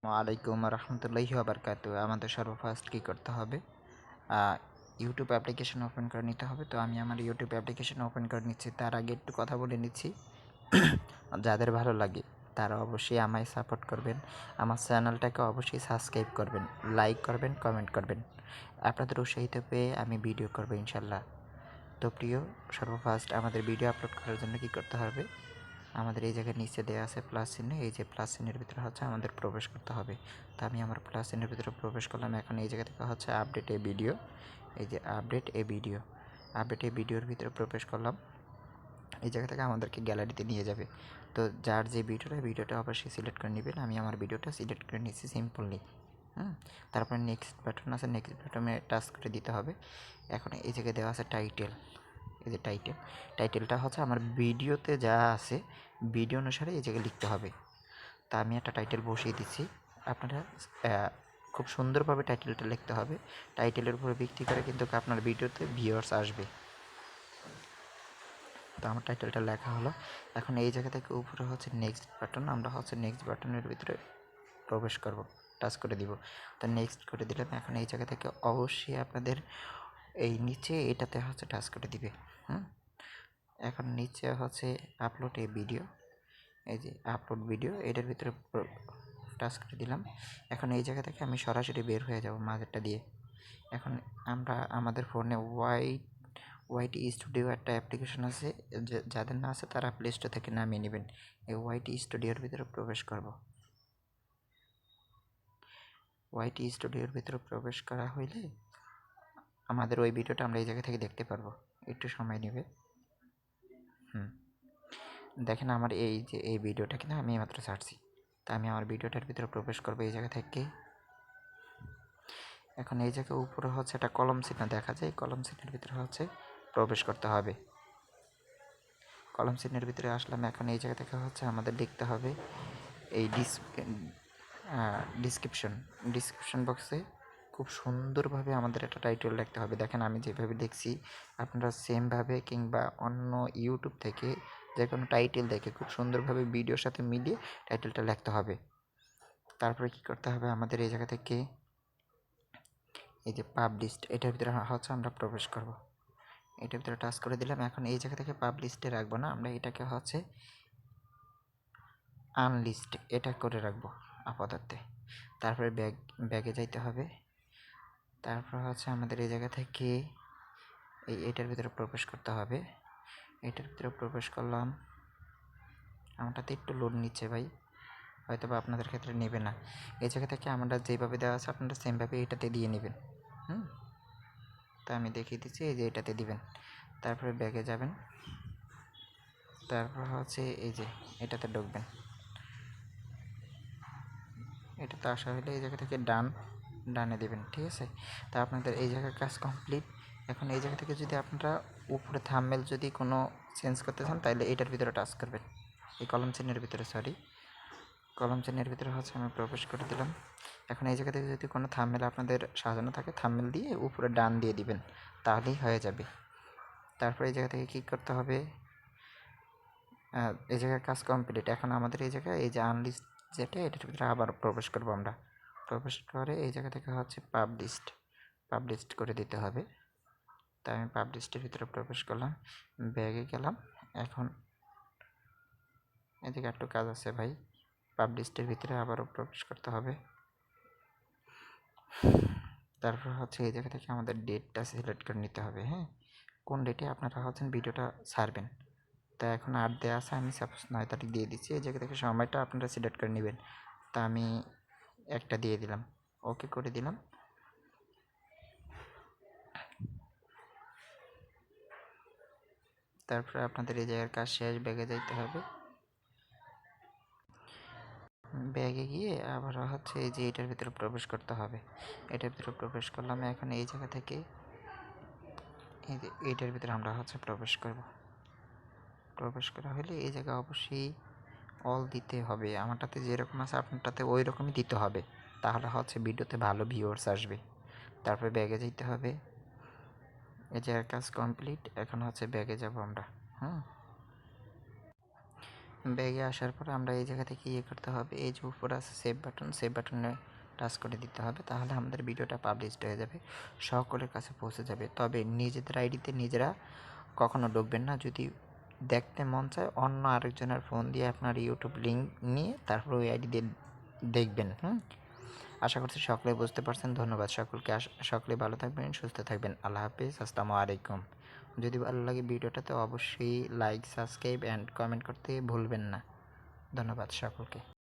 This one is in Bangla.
ওয়ালাইকুম রহমতুল্লাহি ওয়াবারকাতু। আমাদের সর্বফার্স্ট কী করতে হবে, ইউটিউব অ্যাপ্লিকেশন ওপেন করে নিতে হবে। তো আমি আমার ইউটিউব অ্যাপ্লিকেশন ওপেন করে নিচ্ছি। তার আগে একটু কথা বলে নিচ্ছি। যাদের ভালো লাগে তারা অবশ্যই আমায় সাপোর্ট করবেন, আমার চ্যানেলটাকে অবশ্যই সাবস্ক্রাইব করবেন, লাইক করবেন, কমেন্ট করবেন। আপনাদের উৎসাহিত পেয়ে আমি ভিডিও করবো ইনশাল্লাহ। তো প্রিয়, সর্বফার্স্ট আমাদের ভিডিও আপলোড করার জন্য কী করতে হবে, আমাদের এই জায়গায় নিচে দেওয়া আছে প্লাস চিহ্ন, এই যে প্লাস চিহ্নের ভিতরে হচ্ছে আমাদের প্রবেশ করতে হবে। তো আমি আমার প্লাস চিহ্নের ভিতরে প্রবেশ করলাম। এখন এই জায়গা থেকে হচ্ছে আপডেট এ ভিডিও, এই যে আপডেট এ ভিডিওর ভিতরে প্রবেশ করলাম। এই জায়গা থেকে আমাদেরকে গ্যালারিতে নিয়ে যাবে। তো যার যে ভিডিওটা অবশ্যই সিলেক্ট করে নেবেন। আমি আমার ভিডিওটা সিলেক্ট করে নিচ্ছি সিম্পলি। তারপরে নেক্সট বাটন আছে, নেক্সট বাটনে টাচ করে দিতে হবে। এখন এই জায়গায় দেওয়া আছে টাইটেল, এই যে টাইটেলটা হচ্ছে আমার ভিডিওতে যা আছে ভিডিও অনুসারে এই জায়গায় লিখতে হবে। তা আমি একটা টাইটেল বসিয়ে দিচ্ছি। আপনারা খুব সুন্দরভাবে টাইটেলটা লিখতে হবে। টাইটেলের উপরে ভিত্তি করে কিন্তু আপনার ভিডিওতে ভিউয়ার্স আসবে। তো আমার টাইটেলটা লেখা হলো। এখন এই জায়গা থেকে উপরে হচ্ছে নেক্সট বাটন, আমরা হচ্ছে নেক্সট বাটনের ভিতরে প্রবেশ করব, টাচ করে দিব। তো নেক্সট করে দিলাম। এখন এই জায়গা থেকে অবশ্যই আপনাদের এই নিচে এটাতে হচ্ছে টাচ করে দিবে। এখন নিচে হচ্ছে আপলোড এ ভিডিও, এই যে আপলোড ভিডিও, এটার ভিতরে টাচ করে দিলাম। এখন এই জায়গা থেকে আমি সরাসরি বের হয়ে যাব মাঝেরটা দিয়ে। এখন আমরা আমাদের ফোনে ওয়াইটি স্টুডিও একটা অ্যাপ্লিকেশন আছে, যাদের না আছে তারা প্লে স্টোর থেকে নামিয়ে নেবেন। এই ওয়াইটি স্টুডিওর ভিতরে প্রবেশ করব। ওয়াইটি স্টুডিওর ভিতরে প্রবেশ করা হইলে আমাদের ওই ভিডিওটা আমরা এই জায়গা থেকে দেখতে পারবো। একটু সময় নেবে। দেখেন আমার এই যে এই ভিডিওটা কিন্তু আমি মাত্র ছাড়ছি। তা আমি আমার ভিডিওটার ভিতরে প্রবেশ করবো এই জায়গা থেকে। এখন এই জায়গায় উপরে হচ্ছে একটা কলম চিহ্ন দেখা যায়, কলম চিহ্নের ভিতরে হচ্ছে প্রবেশ করতে হবে। কলম চিহ্নের ভিতরে আসলাম। এখন এই জায়গা থেকে হচ্ছে আমাদের লিখতে হবে এই ডিসক্রিপশন বক্সে খুব সুন্দরভাবে আমাদের একটা টাইটেল লিখতে হবে। দেখেন আমি যেভাবে লিখছি, আপনারা সেমভাবে কিংবা অন্য ইউটিউব থেকে যে কোনো টাইটেল দেখে খুব সুন্দরভাবে ভিডিওর সাথে মিলিয়ে টাইটেলটা লিখতে হবে। তারপরে কি করতে হবে, আমাদের এই জায়গা থেকে এই যে পাবলিশড, এটার ভিতরে হচ্ছে আমরা প্রবেশ করব। এটার ভিতরে টাচ করে দিলাম। এখন এই জায়গা থেকে পাবলিশডে রাখবো না, আমরা এটাকে হচ্ছে আনলিস্ট এটা করে রাখবো আপাতত। তারপরে ব্যাগে যাইতে হবে। তারপর হচ্ছে আমাদের এই জায়গা থেকে এটার ভিতরে প্রবেশ করতে হবে। এটার ভিতরে প্রবেশ করলাম। আমারটাতে একটু লোড নিচ্ছে ভাই, হয়তো বা আপনাদের ক্ষেত্রে নেবে না। এই জায়গা থেকে আমরা যেভাবে দেওয়া আছে আপনারা সেমভাবে এটাতে দিয়ে নেবেন। তা আমি দেখিয়ে দিচ্ছি, এই যে এটাতে দিবেন। তারপরে ব্যাগে যাবেন। তারপর হচ্ছে এই যে এটাতে ঢুকবেন। এটাতে আসা হলে এই জায়গা থেকে ডানে দেবেন, ঠিক আছে। তা আপনাদের এই জায়গার কাজ কমপ্লিট। এখন এই জায়গা থেকে যদি আপনারা উপরে থাম্বনেল যদি কোনো চেঞ্জ করতে চান তাহলে এটার ভিতরে টাচ করবেন, এই কলম চিহ্নের ভিতরে, কলম চিহ্নের ভিতরে হচ্ছে আমি প্রবেশ করে দিলাম। এখন এই জায়গা থেকে যদি কোনো থাম্বনেল আপনাদের সাজানো থাকে থাম্বনেল দিয়ে উপরে ডান দিয়ে দিবেন, তাহলেই হয়ে যাবে। তারপরে এই জায়গা থেকে কী করতে হবে, এই জায়গায় কাজ কমপ্লিট। এখন আমাদের এই জায়গায় এই যে আনলিস্ট যেটা, এটার ভিতরে আবার প্রবেশ করবো আমরা। প্রবেশ করে এই জায়গা থেকে হচ্ছে পাবলিশড করে দিতে হবে। তাই আমি পাবলিশডের ভিতরে প্রবেশ করলাম, ব্যাগে গেলাম। এখন এদিকে একটু কাজ আছে ভাই, পাবলিশডের ভিতরে আবারও প্রবেশ করতে হবে। তারপর হচ্ছে এই জায়গা থেকে আমাদের ডেটটা সিলেক্ট করে নিতে হবে। কোন ডেটে আপনারা হচ্ছেন ভিডিওটা ছাড়বেন। তা এখন 8 দেওয়া আছে, আমি সাপোজ 9 তারিখ দিয়ে দিচ্ছি। এই জায়গা থেকে সময়টা আপনারা সিলেক্ট করে নেবেন। তা আমি একটা দিয়ে দিলাম, ওকে করে দিলাম। তারপরে আপনাদের এই জায়গার কাজ শেষ, ব্যাগে যাইতে হবে। ব্যাগে গিয়ে আবার হচ্ছে এই যে এটার ভিতরে প্রবেশ করতে হবে। এটার ভিতরে প্রবেশ করলাম। এখন এই জায়গা থেকে এই যে এইটার ভিতরে আমরা হচ্ছে প্রবেশ করব। প্রবেশ করা হলে এই জায়গায় অবশ্যই অল দিতে হবে। আমারটাতে যেরকম আছে আপনারটাতে ওই রকমই দিতে হবে, তাহলে হচ্ছে ভিডিওতে ভালো ভিউয়ার্স আসবে। তারপরে ব্যাগে যেতে হবে। এই জায়গার কাজ কমপ্লিট। এখন হচ্ছে ব্যাগে যাব আমরা। ব্যাগে আসার পর আমরা এই জায়গা থেকে করতে হবে, এই যে উপরে আছে সেভ বাটনে টাচ করে দিতে হবে, তাহলে আমাদের ভিডিওটা পাবলিশড হয়ে যাবে, সকলের কাছে পৌঁছে যাবে। তবে নিজেদের আইডিতে নিজেরা কখনো ঢুকবেন না। যদি দেখতে মন চায় অন্য আরেকজনের ফোন দিয়ে আপনার ইউটিউব লিঙ্ক নিয়ে তারপর ওই আইডি দিয়ে দেখবেন। আশা করছি সকলে বুঝতে পারছেন। ধন্যবাদ সকলকে। সকলে ভালো থাকবেন, সুস্থ থাকবেন। আল্লাহ হাফিজ। আসসালামু আলাইকুম। যদি ভালো লাগে ভিডিওটা তো অবশ্যই লাইক, সাবস্ক্রাইব অ্যান্ড কমেন্ট করতে ভুলবেন না। ধন্যবাদ সকলকে।